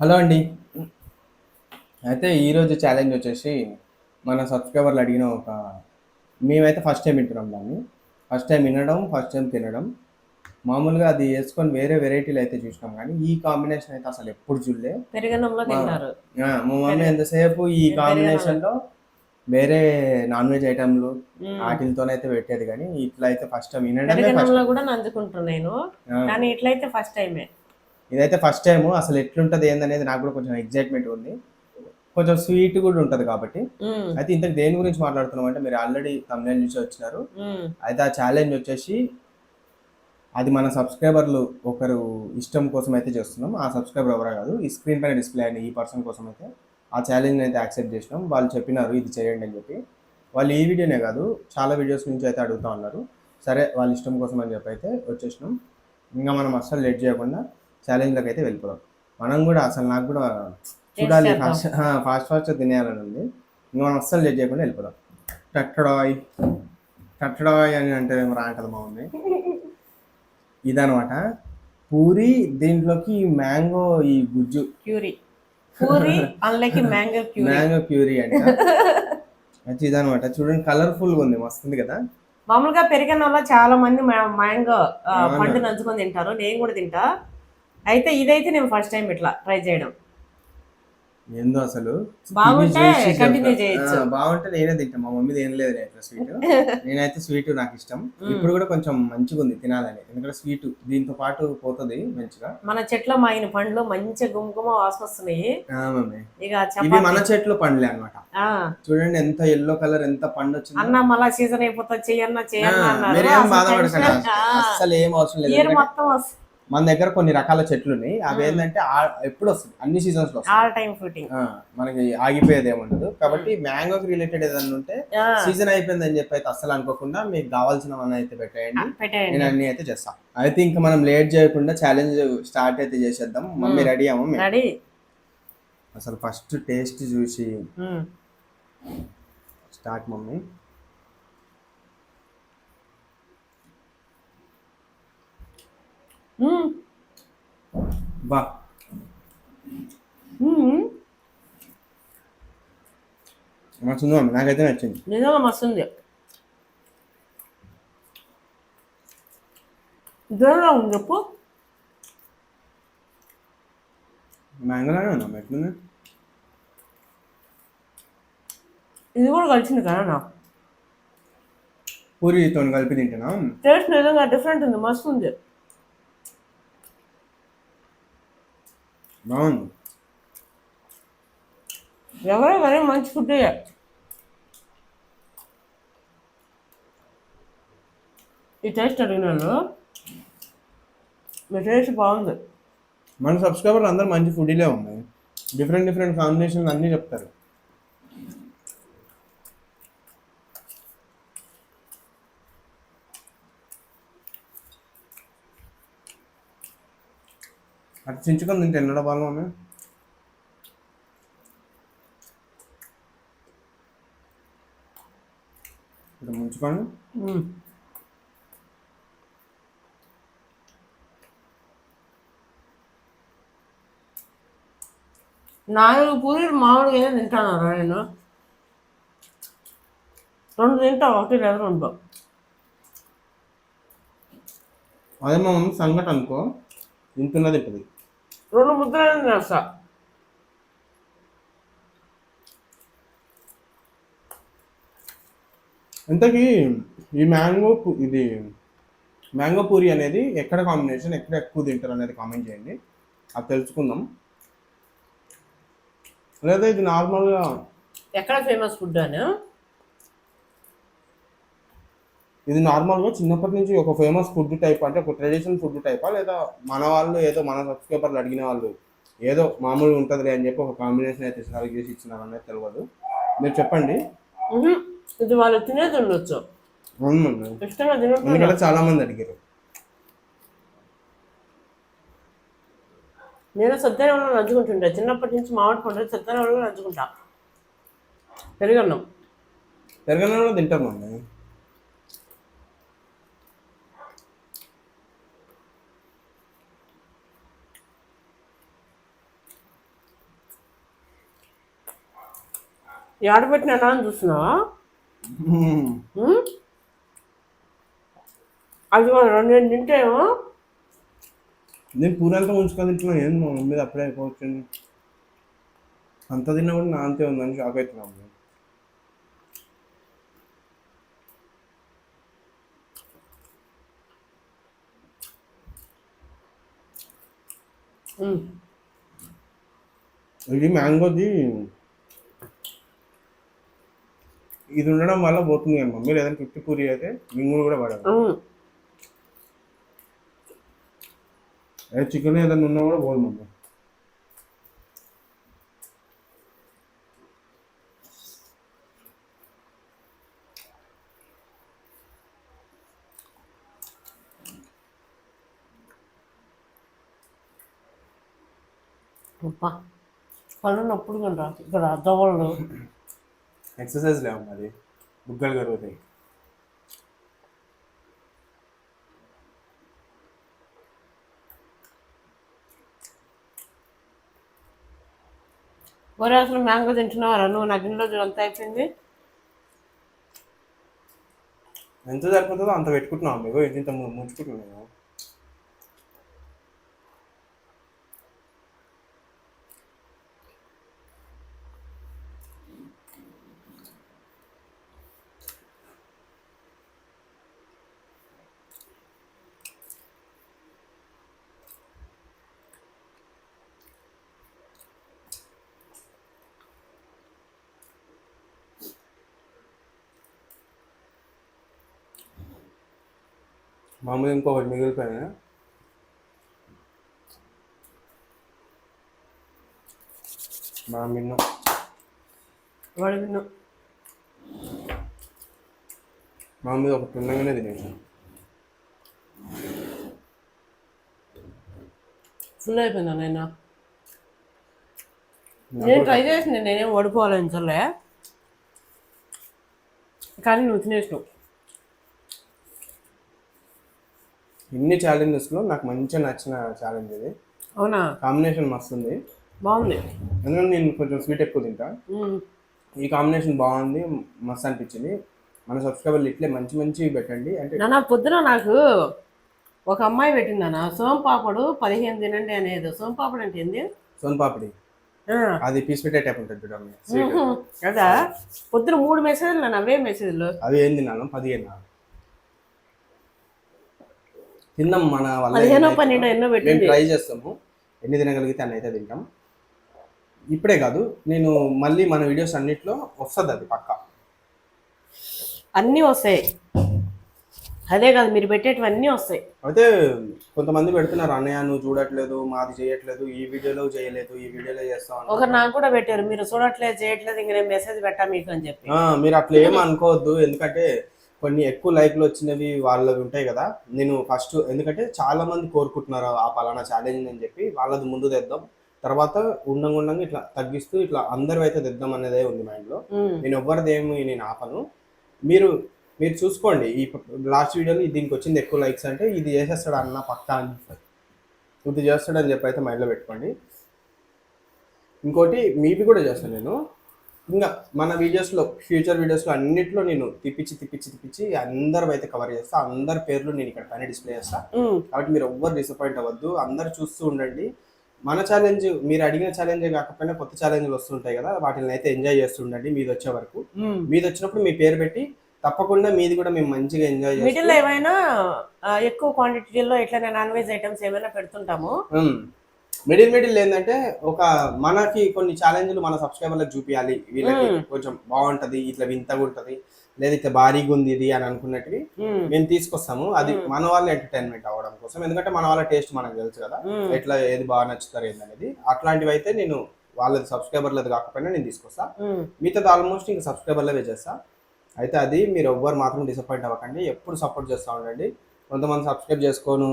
Hello అండి. అయితే ఈరోజు ఛాలెంజ్ వచ్చేసి మన సబ్స్క్రైబర్లు అడిగిన మేమైతే ఫస్ట్ టైం వింటున్నాం దాన్ని. ఫస్ట్ టైం వినడం, ఫస్ట్ టైం తినడం. మామూలుగా అది వేసుకొని వేరే వెరైటీలు అయితే చూసినాం కానీ ఈ కాంబినేషన్ అయితే అసలు ఎప్పుడు చూడలే. పెరుగన్నంలో మా తింటారు. మా మమ్మీ పెరుగు ఎంతసేపు ఈ మీరు పెరుగన్నంలో కాంబినేషన్లో వేరే నాన్ వెజ్ ఐటమ్లు హ్మ్. వాటితోనైతే పెట్టేది కానీ ఇట్లా అయితే ఫస్ట్ టైం వినడమే ఫస్ట్ పెరుగన్నంలో టైం. గూడా నంజుకుంటున్నా నేను. కానీ ఇట్లయితే ఫస్ట్ టైమే. ఇదైతే ఫస్ట్ టైము. అసలు ఎట్లుంటుంది ఏందనేది నాకు కూడా కొంచెం ఎగ్జైట్మెంట్ ఉంది. కొంచెం స్వీట్ కూడా ఉంటది కాబట్టి. హ్మ్. అయితే ఇంతకు దేని గురించి మాట్లాడుతున్నాం అంటే మీరు ఆల్రెడీ థంబ్‌నెయిల్ చూసి వచ్చినారు. హ్మ్. అయితే ఆ ఛాలెంజ్ వచ్చేసి అది మన సబ్స్క్రైబర్లు ఒకరు ఇష్టం కోసం అయితే చేస్తున్నాం. ఆ సబ్స్క్రైబర్ ఎవరో కాదు. ఈ స్క్రీన్ పైన డిస్‌ప్లే అయిన ఈ పర్సన్ కోసం అయితే ఆ ఛాలెంజ్‌ని అయితే యాక్సెప్ట్ చేసినాం. వాళ్ళు చెప్పినారు ఇది చేయండి అని చెప్పి. వాళ్ళు ఈ వీడియోనే కాదు చాలా వీడియోస్ నుంచి అయితే అడుగుతా ఉన్నారు. సరే వాళ్ళ ఇష్టం కోసం అని చెప్పి అయితే వచ్చేసినాం. ఇంకా మనం అస్సలు లేట్ చేయకుండా ఛాలెంజ్‌లోకి అయితే వెళ్ళిపోదాం. మనం కూడా అసలు నాకు కూడా టేస్ట్ చూడాలి చేద్దాం. ఫాస్ట్‌గా తినేయాలని ఉంది. ఇంక మనం అస్సలు లేట్ చేయకుండా వెళ్ళిపోదాం. టట్టడాయ్, టట్టడాయ్ అని అంటే ఏమో రా అంటది మా మమ్మీ. ఇదనమాట పూరి. దీంట్లోకి మ్యాంగో ఈ గుజ్జు క్యూరీ. పూరి అందులోకి మ్యాంగో క్యూరీ. మ్యాంగో ప్యూరీ అంట. అయితే ఇదనమాట చూడండి, కలర్ఫుల్గా ఉంది, మస్తుంది కదా. మామూలుగా పెరుగన్నంలో చాలా మంది మ్యాంగో అవునా, పండు నంచుకొని తింటారు. నేను కూడా తింటా. అయితే ఇదైతే నేను ఫస్ట్ టైం ఇట్లా ట్రై చేయడం. ఏందో అసలు తిని బాగుంటే చూసి చెప్తా. కంటిన్యూ చేయొచ్చు. బాగుంటే నేనే తింటా. మా మమ్మీది ఏం లేదు ఇట్లా స్వీట్. నేనైతే స్వీట్ నాకు ఇష్టం. ఇప్పుడు కూడా కొంచెం మంచిగా ఉంది తినాలని, ఎందుకంటే స్వీట్ దీంతో పాటు పోతుంది మంచిగా. మన చెట్ల మాగిన పండ్లు మంచి గుమగుమ వాసన వస్తున్నాయి. మమ్మీ ఇక ఇవి మన చపాతి చెట్లు పండ్లే అనమాట. ఆ చూడండి ఎంత ఎల్లో కలర్, ఎంత పండు వచ్చిందో. అన్న మళ్ళా సీజన్ అయిపోతుంది చెయ్యన్న చెయ్యన్న అన్నారు. మీరేం అసలు బాధపడకండి, టెన్షన్ అస్సలు ఏం అవసరం లేదు. ఇయర్ ఎందుకంటే మొత్తం మన దగ్గర కొన్ని రకాల చెట్లు ఉన్నాయి. అవి ఏంటంటే ఎప్పుడు వస్తుంది, అన్ని సీజన్స్ లో వస్తుంది. All time fruiting. మనకి ఆగిపోయేది ఏముండదు. కాబట్టి మ్యాంగోకి రిలేటెడ్ ఏదైనా ఉంటే సీజన్ అయిపోయిందని చెప్పి అయితే అస్సలు అనుకోకుండా మీకు కావాల్సినవన్నీ అయితే పెట్టేయండి. పెట్టేయండి. నేను అన్ని అయితే చేస్తాను. అయితే ఇంకా మనం లేట్ చేయకుండా ఛాలెంజ్ స్టార్ట్ అయితే చేసేద్దాం. మమ్మీ రెడీ అమ్మ? రెడీ. అసలు ఫస్ట్ టేస్ట్ చూసి స్టార్ట్ మమ్మీ. బా, మస్తుంది మమ్మీ, నాకైతే నచ్చింది. నిజంగా మస్తుంది. ఇదేలా ఉంది చెప్పు. మ్యాంగోలానే ఉందా ఎట్లుంది? ఇది కూడా కలిసింది కదా పూరితో కలిపి తింటున్నా. టేస్ట్ నిజంగా డిఫరెంట్ ఉంది, మస్తు ఉంది. బాగుంది. ఎవరో కానీ మంచి ఫుడ్. ఈ టేస్ట్ అడిగినాను, మీ టేస్ట్ బాగుంది. మన సబ్స్క్రైబర్లు అందరూ మంచి ఫుడ్లే ఉన్నాయి. డిఫరెంట్ డిఫరెంట్ కాంబినేషన్లు అన్నీ చెప్తారు. అటు చించుకొని తింటే ఎన్నడ బాగా మమ్మీ. ఇటు ముంచుకొని నాలుగు పూరీలు మామూలుగా ఏదో తింటాను నేను. రెండు తింటా, ఒకటి లేదా రెండు. అదే మా మమ్మీ సంగటి అనుకో, ఇంతున్నది తింటుంది. రెండు ముద్దలు తినేస్తా. ఇంతకీ ఈ ఇది మ్యాంగో పూరి అనేది ఎక్కడ కాంబినేషన్, ఎక్కడ ఎక్కువ తింటారు అనేది కామెంట్ చేయండి, అది తెలుసుకుందాం. లేదా ఇది నార్మల్గా ఎక్కడ ఫేమస్ ఫుడ్ అని. ఇది నార్మల్గా చిన్నప్పటి నుంచి ఒక ఫేమస్ ఫుడ్ టైప్, అంటే ఒక ట్రెడిషనల్ ఫుడ్ టైపా, లేదా మన వాళ్ళు ఏదో మన సబ్స్క్రైబర్లు అడిగిన వాళ్ళు ఏదో మామూలుగా ఉంటుందిలే అని చెప్పి ఒక కాంబినేషన్ అయితే సెలెక్ట్ చేసి ఇచ్చినారు అనేది తెలియదు. మీరు చెప్పండి. ఇది వాళ్ళు తినేది ఉండొచ్చు, అవును, ఇష్టంగా తినట్టు. ఎందుకంటే చాలా మంది అడిగారు. నేను సత్యనారాయణ నంచుకుంటుంటా చిన్నప్పటి నుంచి. మామిడి పండు సత్యనారాయణ నంచుకుంటా. పెరుగన్నం పెరగనంలో తింటాం మమ్మీ. ఆడబెట్టినా అని చూస్తున్నావా? ఉమ్? అది కూడా రెండు తింటేమో నేను పూరంతా ఉంచుకొని తింటున్నాను. ఏం మా మమ్మీ అప్పుడే అయిపోవచ్చింది. అంత తిన్నా కూడా నా అంతే ఉందని షాక్ అవుతున్నాం. ఇది మ్యాంగోది ఇది ఉండడం వల్ల పోతుంది అమ్మ. మీరు ఏదైనా 50 పూరి అయితే మింగుడు కూడా పడదు. అదే చికెన్ ఏదైనా ఉన్నా కూడా పోదు మమ్మీ. పళ్ళు నొప్పుడు కదా ఇక్కడ దవళ్ళు. ఎక్సర్సైజ్ లేవమ్మా, అది బుగ్గలు కరుగుతాయి. ఒరే అసలు మ్యాంగో తింటున్నావరా నువ్వు? నాకు ఇంట్లో అంత అయిపోయింది. ఎంత సరిపోతుందో అంత పెట్టుకుంటున్నాం మీకు. ఇంత ముంచుకుంటున్నాను. మామూలు ఇంకొకటి మిగిలిపోయినా మనం విన్నాం. వాడు తిన్నా మా మీద ఒకటి ఉండగానే తినేసాం. ఫుల్ అయిపోయిందా నేను? నేను ట్రై చేసిన, నేనేం ఓడిపోవాలని చల్లే, కానీ నువ్వు తినేసినావు. ఇన్ని ఛాలెంజెస్లో నాకు మంచిగా నచ్చిన ఛాలెంజ్ ఇది. అవునా? కాంబినేషన్ మస్తు ఉంది, బాగుంది. ఎందుకంటే నేను కొంచెం స్వీట్ ఎక్కువ తింటా. ఈ కాంబినేషన్ బాగుంది, మస్తు అనిపించింది. మన సబ్స్క్రైబర్లు ఇట్లే మంచి మంచివి పెట్టండి. అంటే నాన్న పొద్దున నాకు ఒక అమ్మాయి పెట్టిందన్న, సోంపాపడు 15 తినండి అనేది. సోంపాపడు అంటే ఏంది? సోన్ పాపిడి, అది పీస్ పెట్టే టైప్ ఉంటుంది చూడండి. కదా పొద్దున 3 మెసేజ్లు నన్ను. అవే మెసేజ్లు అవి ఏం తిన్నాను? 15 తిందాం. మన వల్ల 15 12 ఎన్నో పెట్టింది. ట్రై చేస్తాము, ఎన్ని తినగలిగితే అన్ని అయితే తింటాం. ఇప్పుడే కాదు, నేను మళ్ళీ మన వీడియోస్ అన్నిట్లో వస్తుంది అది పక్కా. అన్నీ వస్తాయి, అదే కాదు మీరు పెట్టేటివన్నీ వస్తాయి. అయితే కొంతమంది పెడుతున్నారు, అన్నయ్య నువ్వు చూడట్లేదు, మాది చేయట్లేదు, ఈ వీడియోలో చేయలేదు, ఈ వీడియోలో చేస్తాం. ఒకరు నాకు కూడా పెట్టారు, మీరు చూడట్లేదు చేయట్లేదు, ఇంక నేను మెసేజ్ పెట్టా మీకు అని చెప్పి. మీరు అట్లా ఏం అనుకోవద్దు, ఎందుకంటే కొన్ని ఎక్కువ లైక్లు వచ్చినవి వాళ్ళవి ఉంటాయి కదా. నేను ఫస్ట్ ఎందుకంటే చాలా మంది కోరుకుంటున్నారు ఆ పలానా ఛాలెంజ్ అని చెప్పి, వాళ్ళది ముందు తెద్దాం, తర్వాత ఉండంగా ఇట్లా తగ్గిస్తూ ఇట్లా అందరూ అయితే తెద్దాం అనేదే ఉంది మైండ్లో. నేను ఎవరిదేమి నేను ఆపను. మీరు చూసుకోండి. ఈ లాస్ట్ వీడియోలో దీనికి వచ్చింది ఎక్కువ లైక్స్ అంటే ఇది చేసేస్తాడు అన్న పక్కా అని ఇది చేస్తాడు అని చెప్పి అయితే మైండ్లో పెట్టుకోండి. ఇంకోటి మీవి కూడా చేస్తాను నేను. ఇంకా మన వీడియోస్లో, ఫ్యూచర్ వీడియోస్లో అన్నిట్లో నేను తిప్పించి అందరూ అయితే కవర్ చేస్తా. అందరి పేర్లు నేను ఇక్కడ పైన డిస్ప్లే చేస్తా. కాబట్టి మీరు ఎవ్వరు డిసప్పాయింట్ అవ్వద్దు, అందరు చూస్తూ ఉండండి. మన ఛాలెంజ్, మీరు అడిగిన ఛాలెంజే కాకపోయినా కొత్త ఛాలెంజ్లు వస్తుంటాయి కదా, వాటిని అయితే ఎంజాయ్ చేస్తుండండి. మీది వచ్చే వరకు, మీది వచ్చినప్పుడు మీ పేరు పెట్టి తప్పకుండా మీది కూడా మేము మంచిగా ఎంజాయ్ చేస్తాం. మిడిల్ ఏమైనా ఎక్కువ క్వాంటిటీలో ఎట్లా నాన్ వెజ్ ఐటమ్స్ ఏమైనా పెడుతుంటాము. మిడిల్ ఏంటంటే ఒక మనకి కొన్ని ఛాలెంజ్లు మన సబ్స్క్రైబర్లకు చూపించాలి, వీళ్ళకి కొంచెం బాగుంటది, ఇట్లా వింతగా ఉంటది, లేదా ఇట్లా భారీగా ఉంది ఇది అని అనుకున్నట్టువి మేము తీసుకొస్తాము. అది మన వాళ్ళ ఎంటర్టైన్మెంట్ అవ్వడం కోసం, ఎందుకంటే మన వాళ్ళ టేస్ట్ మనకు తెలుసు కదా, ఎట్లా ఏది బాగా నచ్చుతారు ఏందనేది. అట్లాంటివి అయితే నేను వాళ్ళది సబ్స్క్రైబర్లది కాకపోయినా నేను తీసుకొస్తా. మిగతాది ఆల్మోస్ట్ ఇంకా సబ్స్క్రైబర్లవే చేస్తా. అయితే అది మీరు ఎవ్వరు మాత్రం డిసప్పాయింట్ అవ్వకండి, ఎప్పుడు సపోర్ట్ చేస్తూ ఉండండి. కొంతమంది సబ్స్క్రైబ్ చేసుకోను,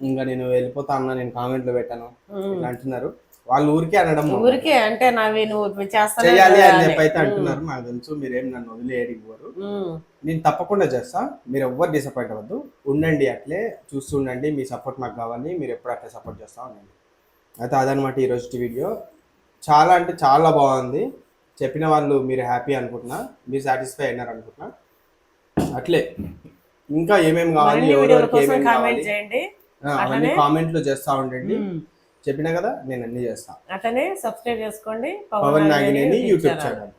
ఇంకా నేను వెళ్ళిపోతా అన్నా, నేను కామెంట్లో పెట్టాను ఇట్లా అంటున్నారు. వాళ్ళు ఊరికే అనడం, ఊరికే అంటే నావి నువ్వు చేయాలి అని చెప్పి అయితే అంటున్నారు. నాకు తెలుసు మీరేం నన్ను వదిలేయడివ్వరు, నేను తప్పకుండా చేస్తా. మీరు ఎవ్వరు డిసప్పాయింట్ అవ్వద్దు, ఉండండి అట్లే చూస్తూ ఉండండి. మీ సపోర్ట్ నాకు కావాలి, మీరు ఎప్పుడు అట్లే సపోర్ట్ చేస్తూ ఉండండి. అయితే అదనమాట ఈరోజు వీడియో. చాలా అంటే చాలా బాగుంది, చెప్పిన వాళ్ళు మీరు హ్యాపీ అనుకుంటున్నా, మీరు సాటిస్ఫై అయినారు అనుకుంటున్నా. అట్లే ఇంకా ఏమేమి కావాలి, మరిన్ని వీడియోల ఎవరెవరికి కోసం ఏమేమి కామెంట్ కావాలి చేయండి. అవన్నీ అట్లనే కామెంట్లు చేస్తూ ఉండండి. చెప్పినా కదా, నేను అన్నీ చేస్తాను. అట్లనే సబ్స్క్రైబ్ చేసుకోండి పవన్ నాగినేని యూట్యూబ్ ఛానల్.